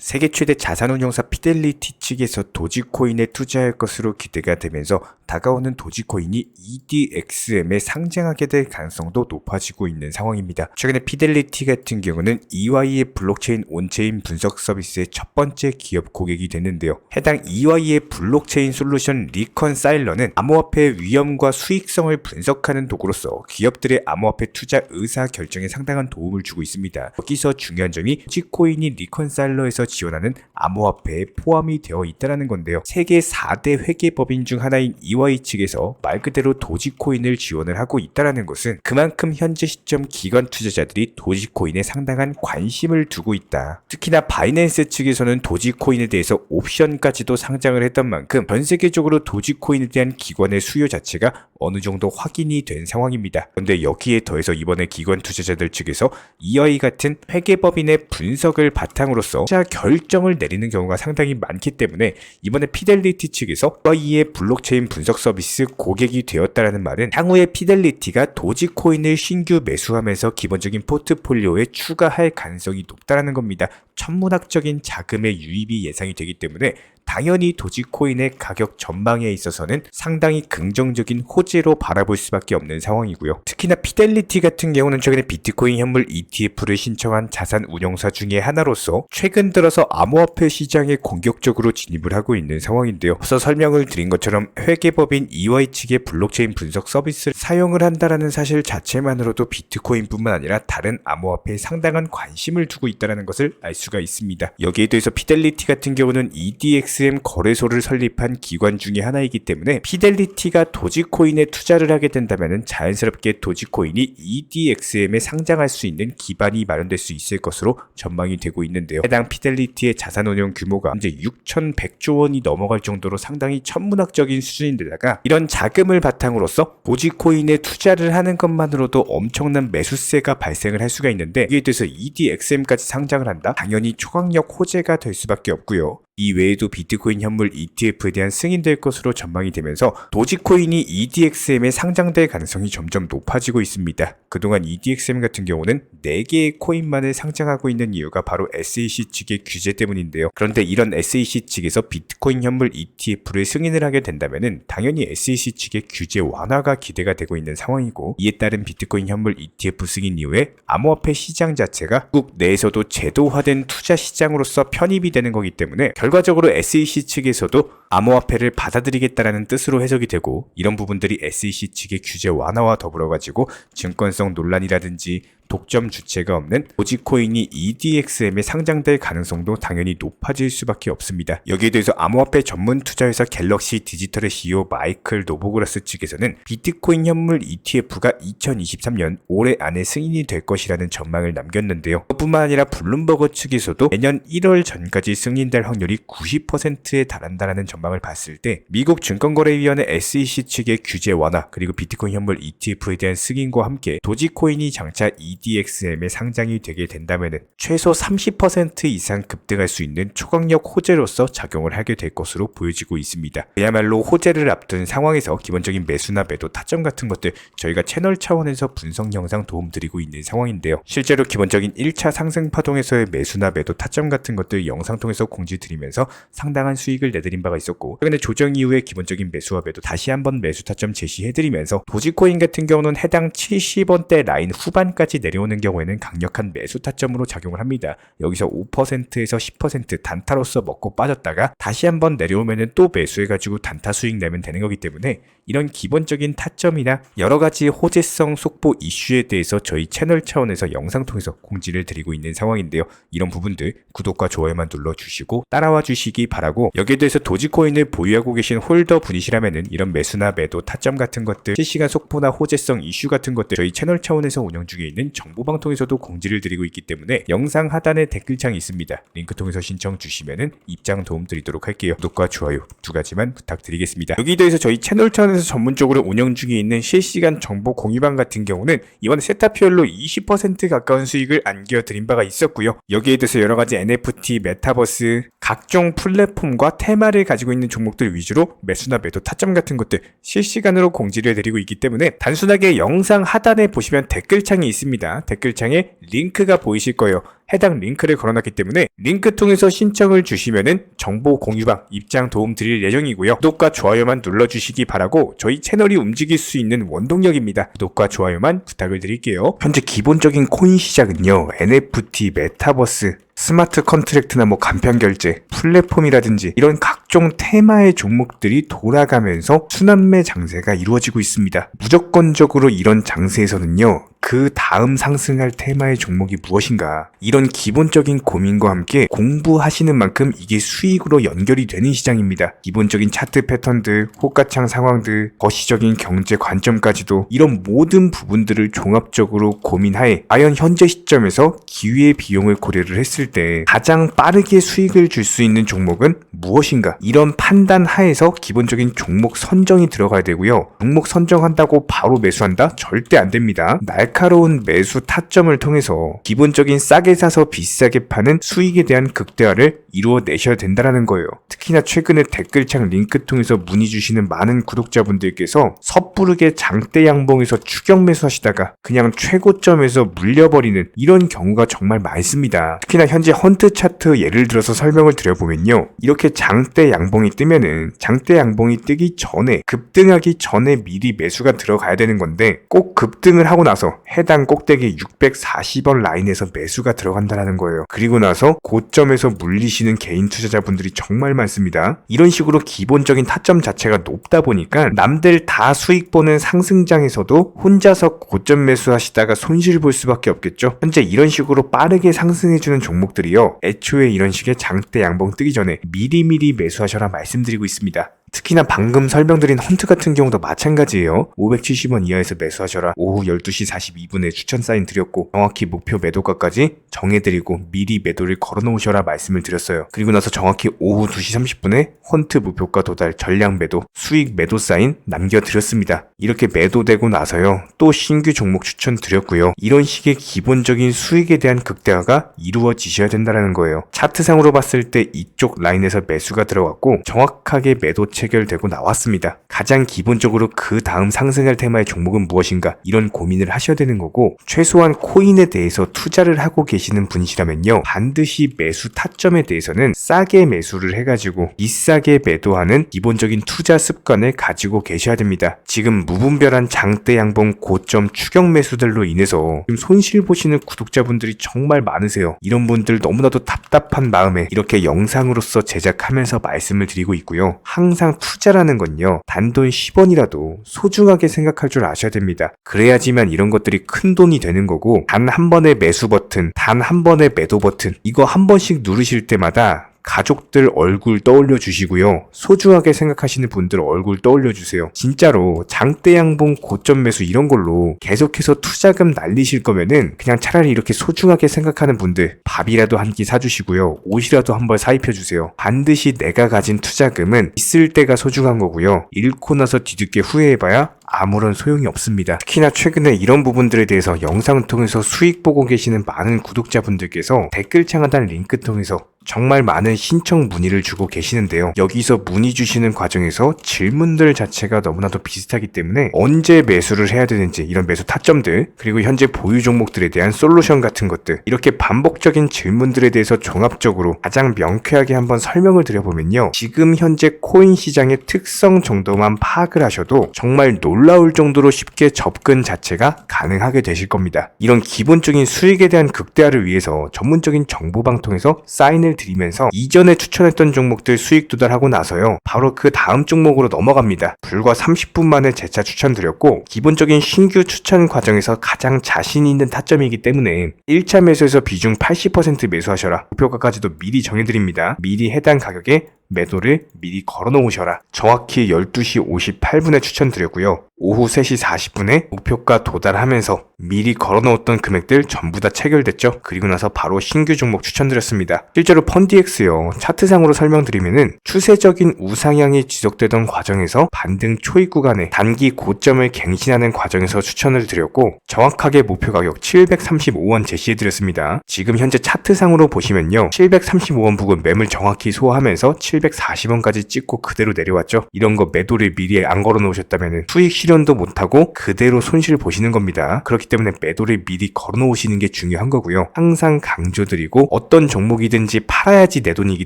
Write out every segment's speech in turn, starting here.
세계 최대 자산운용사 피델리티 측에서 도지코인에 투자할 것으로 기대가 되면서 다가오는 도지코인이 EDXM에 상장하게 될 가능성도 높아지고 있는 상황입니다. 최근에 피델리티 같은 경우는 EY의 블록체인 온체인 분석 서비스의 첫 번째 기업 고객이 됐는데요. 해당 EY의 블록체인 솔루션 리컨사일러는 암호화폐의 위험과 수익성을 분석하는 도구로서 기업들의 암호화폐 투자 의사 결정에 상당한 도움을 주고 있습니다. 여기서 중요한 점이 도지코인이 리컨사일러에서 지원하는 암호화폐에 포함이 되어 있다는 건데요. 세계 4대 회계법인 중 하나인 EY 측에서 말 그대로 도지코인을 지원을 하고 있다는 것은 그만큼 현재 시점 기관 투자자들이 도지코인에 상당한 관심을 두고 있다. 특히나 바이낸스 측에서는 도지코인에 대해서 옵션까지도 상장을 했던 만큼 전 세계적으로 도지코인에 대한 기관의 수요 자체가 어느 정도 확인이 된 상황입니다. 그런데 여기에 더해서 이번에 기관 투자자들 측에서 EY 같은 회계법인의 분석을 바탕으로서 투자 결정을 내리는 경우가 상당히 많기 때문에 이번에 피델리티 측에서 EY의 블록체인 분석 서비스 고객이 되었다라는 말은 향후에 피델리티가 도지코인을 신규 매수하면서 기본적인 포트폴리오에 추가할 가능성이 높다라는 겁니다. 천문학적인 자금의 유입이 예상이 되기 때문에 당연히 도지코인의 가격 전망에 있어서는 상당히 긍정적인 호재로 바라볼 수밖에 없는 상황이고요. 특히나 피델리티 같은 경우는 최근에 비트코인 현물 ETF를 신청한 자산 운용사 중에 하나로서 최근 들어서 암호화폐 시장에 공격적으로 진입을 하고 있는 상황인데요. 앞서 설명을 드린 것처럼 회계법인 EY 측의 블록체인 분석 서비스를 사용을 한다는 사실 자체만으로도 비트코인뿐만 아니라 다른 암호화폐에 상당한 관심을 두고 있다는 것을 알 수가 있습니다. 여기에 대해서 피델리티 같은 경우는 EDXM 거래소를 설립한 기관 중에 하나이기 때문에 피델리티가 도지코인에 투자를 하게 된다면 자연스럽게 도지코인이 EDXM에 상장할 수 있는 기반이 마련될 수 있을 것으로 전망이 되고 있는데요. 해당 피델리티의 자산운용 규모가 현재 6,100조 원이 넘어갈 정도로 상당히 천문학적인 수준인데다가 이런 자금을 바탕으로서 도지코인에 투자를 하는 것만으로도 엄청난 매수세가 발생을 할 수가 있는데 이에 대해서 EDXM까지 상장을 한다? 당연히 초강력 호재가 될 수밖에 없고요. 이 외에도 비트코인 현물 ETF에 대한 승인될 것으로 전망이 되면서 도지코인이 EDXM에 상장될 가능성이 점점 높아지고 있습니다. 그동안 EDXM 같은 경우는 4개의 코인만을 상장하고 있는 이유가 바로 SEC 측의 규제 때문인데요. 그런데 이런 SEC 측에서 비트코인 현물 ETF를 승인을 하게 된다면 당연히 SEC 측의 규제 완화가 기대가 되고 있는 상황이고 이에 따른 비트코인 현물 ETF 승인 이후에 암호화폐 시장 자체가 미국 내에서도 제도화된 투자 시장으로서 편입이 되는 거기 때문에 결과적으로 SEC 측에서도 암호화폐를 받아들이겠다라는 뜻으로 해석이 되고 이런 부분들이 SEC 측의 규제 완화와 더불어 가지고 증권성 논란이라든지 독점 주체가 없는 도지코인이 EDXM에 상장될 가능성도 당연히 높아질 수밖에 없습니다. 여기에 대해서 암호화폐 전문 투자회사 갤럭시 디지털의 CEO 마이클 노보그라스 측에서는 비트코인 현물 ETF가 2023년 올해 안에 승인이 될 것이라는 전망을 남겼는데요. 뿐만 아니라 블룸버그 측에서도 내년 1월 전까지 승인될 확률이 90%에 달한다는 전망을 봤을 때 미국 증권거래위원회 SEC 측의 규제 완화 그리고 비트코인 현물 ETF에 대한 승인과 함께 도지코인이 장차 EDXM에 상장이 되게 된다면 최소 30% 이상 급등할 수 있는 초강력 호재로서 작용을 하게 될 것으로 보여지고 있습니다. 그야말로 호재를 앞둔 상황에서 기본적인 매수나 매도 타점 같은 것들 저희가 채널 차원에서 분석 영상 도움드리고 있는 상황인데요. 실제로 기본적인 1차 상승 파동에서의 매수나 매도 타점 같은 것들 영상 통해서 공지드리면서 상당한 수익을 내드린 바가 있었고 최근에 조정 이후에 기본적인 매수와 매도 다시 한번 매수 타점 제시해드리면서 도지코인 같은 경우는 해당 70원대 라인 후반까지 내려오는 경우에는 강력한 매수 타점으로 작용을 합니다. 여기서 5%에서 10% 단타로서 먹고 빠졌다가 다시 한번 내려오면 또 매수해가지고 단타 수익 내면 되는 거기 때문에 이런 기본적인 타점이나 여러가지 호재성 속보 이슈에 대해서 저희 채널 차원에서 영상 통해서 공지를 드리고 있는 상황인데요. 이런 부분들 구독과 좋아요만 눌러주시고 따라와 주시기 바라고 여기에 대해서 도지코인을 보유하고 계신 홀더 분이시라면 이런 매수나 매도 타점 같은 것들 실시간 속보나 호재성 이슈 같은 것들 저희 채널 차원에서 운영 중에 있는 정보방 통해서도 공지를 드리고 있기 때문에 영상 하단에 댓글창이 있습니다. 링크 통해서 신청 주시면 입장 도움 드리도록 할게요. 구독과 좋아요 두 가지만 부탁드리겠습니다. 여기에 대해서 저희 채널 차원에서 전문적으로 운영 중에 있는 실시간 정보 공유방 같은 경우는 이번에 세타피얼로 20% 가까운 수익을 안겨드린 바가 있었고요. 여기에 대해서 여러가지 NFT, 메타버스, 각종 플랫폼과 테마를 가지고 있는 종목들 위주로 매수나 매도 타점 같은 것들 실시간으로 공지를 해드리고 있기 때문에 단순하게 영상 하단에 보시면 댓글창이 있습니다. 있습니다. 댓글창에 링크가 보이실 거예요. 해당 링크를 걸어놨기 때문에 링크 통해서 신청을 주시면은 정보 공유방 입장 도움 드릴 예정이고요. 구독과 좋아요만 눌러주시기 바라고 저희 채널이 움직일 수 있는 원동력입니다. 구독과 좋아요만 부탁을 드릴게요. 현재 기본적인 코인 시장은요, NFT, 메타버스, 스마트 컨트랙트나 간편결제, 플랫폼이라든지 이런 각종 테마의 종목들이 돌아가면서 순환매 장세가 이루어지고 있습니다. 무조건적으로 이런 장세에서는요, 그 다음 상승할 테마의 종목이 무엇인가, 이런 기본적인 고민과 함께 공부하시는 만큼 이게 수익으로 연결이 되는 시장입니다. 기본적인 차트 패턴들, 호가창 상황들, 거시적인 경제 관점까지도 이런 모든 부분들을 종합적으로 고민하에 과연 현재 시점에서 기회의 비용을 고려를 했을 때 가장 빠르게 수익을 줄 수 있는 종목은 무엇인가, 이런 판단 하에서 기본적인 종목 선정이 들어가야 되고요. 종목 선정한다고 바로 매수한다? 절대 안 됩니다. 날카로운 매수 타점을 통해서 기본적인 싸게 사서 비싸게 파는 수익에 대한 극대화를 이루어내셔야 된다는 거예요. 특히나 최근에 댓글창 링크 통해서 문의 주시는 많은 구독자분들께서 섣부르게 장대 양봉에서 추격 매수하시다가 그냥 최고점에서 물려버리는 이런 경우가 정말 많습니다. 특히나 현재 헌트 차트 예를 들어서 설명을 드려보면요, 이렇게 장대 양봉이 뜨면은 장대 양봉이 뜨기 전에, 급등하기 전에 미리 매수가 들어가야 되는 건데, 꼭 급등을 하고 나서 해당 꼭대기 640원 라인에서 매수가 들어간다는 거예요. 그리고 나서 고점에서 물리시는 개인 투자자분들이 정말 많습니다. 이런 식으로 기본적인 타점 자체가 높다 보니까 남들 다 수익 보는 상승장에서도 혼자서 고점 매수하시다가 손실 볼 수밖에 없겠죠. 현재 이런 식으로 빠르게 상승해주는 종목들이요, 애초에 이런 식의 장대 양봉 뜨기 전에 미리미리 매수하셔라 말씀드리고 있습니다. 특히나 방금 설명드린 헌트 같은 경우도 마찬가지예요. 570원 이하에서 매수하셔라. 오후 12시 42분에 추천 사인 드렸고 정확히 목표 매도가까지 정해드리고 미리 매도를 걸어놓으셔라 말씀을 드렸어요. 그리고 나서 정확히 오후 2시 30분에 헌트 목표가 도달 전량 매도, 수익 매도 사인 남겨드렸습니다. 이렇게 매도되고 나서요, 또 신규 종목 추천 드렸고요. 이런 식의 기본적인 수익에 대한 극대화가 이루어지셔야 된다는 거예요. 차트상으로 봤을 때 이쪽 라인에서 매수가 들어갔고 정확하게 매도 체결되고 나왔습니다. 가장 기본적으로 그 다음 상승할 테마의 종목은 무엇인가, 이런 고민을 하셔야 되는 거고, 최소한 코인에 대해서 투자를 하고 계시는 분이시라면요, 반드시 매수 타점에 대해서는 싸게 매수를 해가지고 비싸게 매도하는 기본적인 투자 습관을 가지고 계셔야 됩니다. 지금 무분별한 장대 양봉 고점 추격 매수들로 인해서 지금 손실 보시는 구독자분들이 정말 많으세요. 이런 분들 너무나도 답답한 마음에 이렇게 영상으로서 제작하면서 말씀을 드리고 있고요. 항상 투자라는 건요, 단돈 10원이라도 소중하게 생각할 줄 아셔야 됩니다. 그래야지만 이런 것들이 큰 돈이 되는 거고, 단 한 번의 매수 버튼, 단 한 번의 매도 버튼, 이거 한 번씩 누르실 때마다 가족들 얼굴 떠올려 주시고요, 소중하게 생각하시는 분들 얼굴 떠올려 주세요. 진짜로 장대 양봉 고점 매수 이런 걸로 계속해서 투자금 날리실 거면은 그냥 차라리 이렇게 소중하게 생각하는 분들 밥이라도 한 끼 사주시고요, 옷이라도 한 벌 사입혀 주세요. 반드시 내가 가진 투자금은 있을 때가 소중한 거고요, 잃고 나서 뒤늦게 후회해봐야 아무런 소용이 없습니다. 특히나 최근에 이런 부분들에 대해서 영상을 통해서 수익 보고 계시는 많은 구독자분들께서 댓글창 하단 링크 통해서 정말 많은 신청 문의를 주고 계시는데요. 여기서 문의 주시는 과정에서 질문들 자체가 너무나도 비슷하기 때문에 언제 매수를 해야 되는지, 이런 매수 타점들, 그리고 현재 보유 종목들에 대한 솔루션 같은 것들, 이렇게 반복적인 질문들에 대해서 종합적으로 가장 명쾌하게 한번 설명을 드려보면요, 지금 현재 코인 시장의 특성 정도만 파악을 하셔도 정말 놀라울 정도로 쉽게 접근 자체가 가능하게 되실 겁니다. 이런 기본적인 수익에 대한 극대화를 위해서 전문적인 정보방 통해서 사인을 드리면서 이전에 추천했던 종목들 수익 도달하고 나서요, 바로 그 다음 종목으로 넘어갑니다. 불과 30분 만에 재차 추천드렸고, 기본적인 신규 추천 과정에서 가장 자신 있는 타점이기 때문에 1차 매수에서 비중 80% 매수하셔라, 목표가까지도 미리 정해드립니다. 미리 해당 가격에 매도를 미리 걸어놓으셔라. 정확히 12시 58분에 추천드렸고요. 오후 3시 40분에 목표가 도달하면서 미리 걸어놓았던 금액들 전부 다 체결됐죠. 그리고 나서 바로 신규 종목 추천드렸습니다. 실제로 펀디엑스요, 차트상으로 설명드리면은 추세적인 우상향이 지속되던 과정에서 반등 초입 구간에 단기 고점을 갱신하는 과정에서 추천을 드렸고, 정확하게 목표 가격 735원 제시해드렸습니다. 지금 현재 차트상으로 보시면요, 735원 부근 매물 정확히 소화하면서 740원까지 찍고 그대로 내려왔죠. 이런 거 매도를 미리 안 걸어 놓으셨다면 수익 실현 실현도 못하고 그대로 손실 보시는 겁니다. 그렇기 때문에 매도를 미리 걸어놓으시는 게 중요한 거고요. 항상 강조드리고 어떤 종목이든지 팔아야지 내 돈이기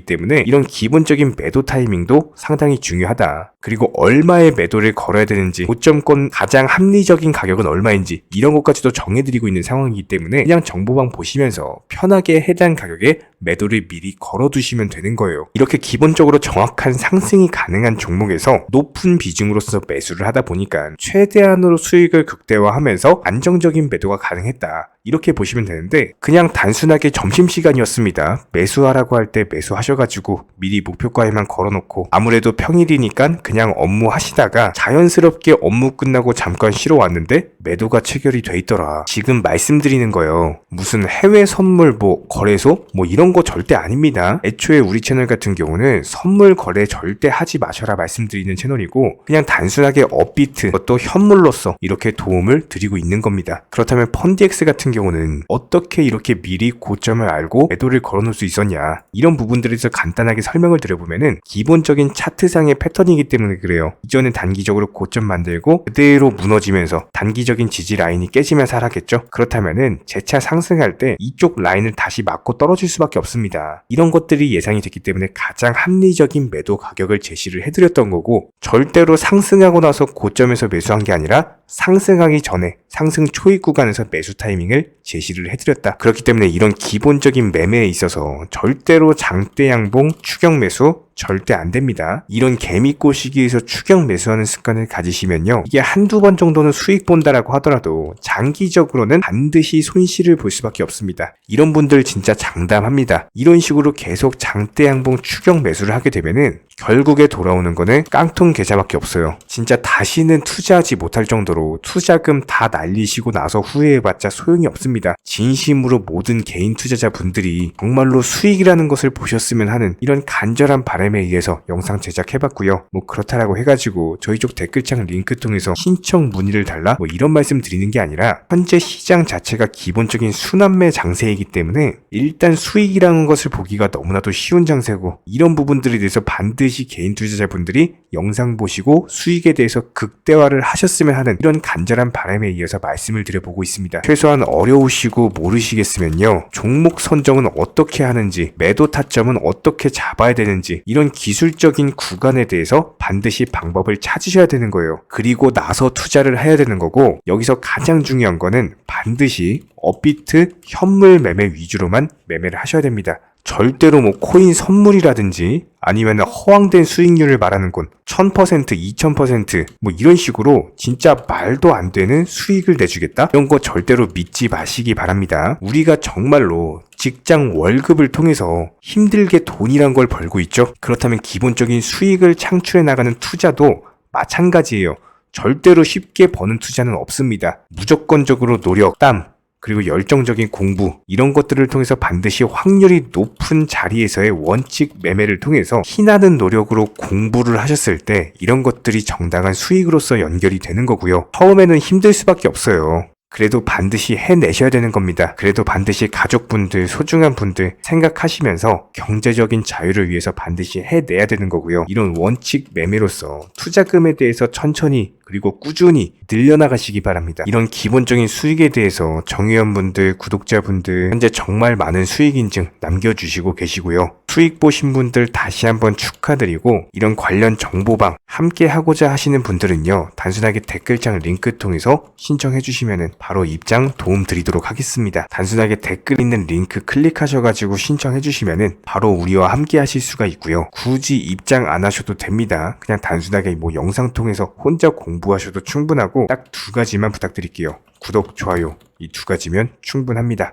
때문에 이런 기본적인 매도 타이밍도 상당히 중요하다. 그리고 얼마의 매도를 걸어야 되는지, 고점권 가장 합리적인 가격은 얼마인지 이런 것까지도 정해드리고 있는 상황이기 때문에 그냥 정보방 보시면서 편하게 해당 가격에 매도를 미리 걸어두시면 되는 거예요. 이렇게 기본적으로 정확한 상승이 가능한 종목에서 높은 비중으로서 매수를 하다 보니까 최대한으로 수익을 극대화하면서 안정적인 매도가 가능했다. 이렇게 보시면 되는데 그냥 단순하게 점심시간이었습니다. 매수하라고 할 때 매수하셔가지고 미리 목표가에만 걸어놓고 아무래도 평일이니까 그냥 업무 하시다가 자연스럽게 업무 끝나고 잠깐 쉬러 왔는데 매도가 체결이 돼 있더라. 지금 말씀드리는 거예요. 무슨 해외 선물 거래소 이런 거 절대 아닙니다. 애초에 우리 채널 같은 경우는 선물 거래 절대 하지 마셔라 말씀드리는 채널이고 그냥 단순하게 업비트 또 현물로서 이렇게 도움을 드리고 있는 겁니다. 그렇다면 펀디엑스 같은 경우는 어떻게 이렇게 미리 고점을 알고 매도를 걸어놓을 수 있었냐, 이런 부분들에 대해서 간단하게 설명을 드려보면은 기본적인 차트상의 패턴이기 때문에 그래요. 이전엔 단기적으로 고점 만들고 그대로 무너지면서 단기적인 지지 라인이 깨지면서 하락했죠. 그렇다면은 재차 상승할 때 이쪽 라인을 다시 맞고 떨어질 수밖에 없습니다. 이런 것들이 예상이 됐기 때문에 가장 합리적인 매도 가격을 제시를 해드렸던 거고, 절대로 상승하고 나서 고점에서 매수한 게 아니라 상승하기 전에 상승 초입 구간에서 매수 타이밍을 제시를 해드렸다. 그렇기 때문에 이런 기본적인 매매에 있어서 절대로 장대 양봉 추격 매수 절대 안 됩니다. 이런 개미꽃 시기에서 추격 매수하는 습관을 가지시면요, 이게 한두 번 정도는 수익 본다라고 하더라도 장기적으로는 반드시 손실을 볼 수밖에 없습니다. 이런 분들 진짜 장담합니다. 이런 식으로 계속 장대 양봉 추격 매수를 하게 되면은 결국에 돌아오는 거는 깡통 계좌밖에 없어요. 진짜 다시는 투자하지 못할 정도로 투자금 다 날리시고 나서 후회해봤자 소용이 없습니다. 진심으로 모든 개인 투자자분들이 정말로 수익이라는 것을 보셨으면 하는 이런 간절한 바람에 의해서 영상 제작해봤고요. 그렇다라고 해가지고 저희 쪽 댓글창 링크 통해서 신청 문의를 달라 이런 말씀 드리는 게 아니라 현재 시장 자체가 기본적인 순환매 장세이기 때문에 일단 수익이라는 것을 보기가 너무나도 쉬운 장세고, 이런 부분들에 대해서 반드시 개인 투자자분들이 영상 보시고 수익에 대해서 극대화를 하셨으면 하는 이런 간절한 바람에 의해서 말씀을 드려보고 있습니다. 최소한 어려우시고 모르시겠으면요, 종목 선정은 어떻게 하는지, 매도 타점은 어떻게 잡아야 되는지 이런 기술적인 구간에 대해서 반드시 방법을 찾으셔야 되는 거예요. 그리고 나서 투자를 해야 되는 거고, 여기서 가장 중요한 거는 반드시 업비트 현물 매매 위주로만 매매를 하셔야 됩니다. 절대로 코인 선물이라든지 아니면 허황된 수익률을 말하는 건 1000%, 2000% 이런 식으로 진짜 말도 안 되는 수익을 내주겠다? 이런 거 절대로 믿지 마시기 바랍니다. 우리가 정말로 직장 월급을 통해서 힘들게 돈이란 걸 벌고 있죠. 그렇다면 기본적인 수익을 창출해 나가는 투자도 마찬가지예요. 절대로 쉽게 버는 투자는 없습니다. 무조건적으로 노력, 땀, 그리고 열정적인 공부, 이런 것들을 통해서 반드시 확률이 높은 자리에서의 원칙 매매를 통해서 희나는 노력으로 공부를 하셨을 때 이런 것들이 정당한 수익으로서 연결이 되는 거고요. 처음에는 힘들 수밖에 없어요. 그래도 반드시 해내셔야 되는 겁니다. 그래도 반드시 가족분들, 소중한 분들 생각하시면서 경제적인 자유를 위해서 반드시 해내야 되는 거고요. 이런 원칙 매매로서 투자금에 대해서 천천히 그리고 꾸준히 늘려나가시기 바랍니다. 이런 기본적인 수익에 대해서 정의원분들, 구독자분들 현재 정말 많은 수익 인증 남겨주시고 계시고요. 수익 보신 분들 다시 한번 축하드리고, 이런 관련 정보방 함께 하고자 하시는 분들은요, 단순하게 댓글창 링크 통해서 신청해 주시면 바로 입장 도움 드리도록 하겠습니다. 단순하게 댓글 있는 링크 클릭하셔가지고 신청해 주시면 바로 우리와 함께 하실 수가 있고요. 굳이 입장 안 하셔도 됩니다. 그냥 단순하게 영상 통해서 혼자 공부하셔도 충분하고 딱 두 가지만 부탁드릴게요. 구독, 좋아요, 이 두 가지면 충분합니다.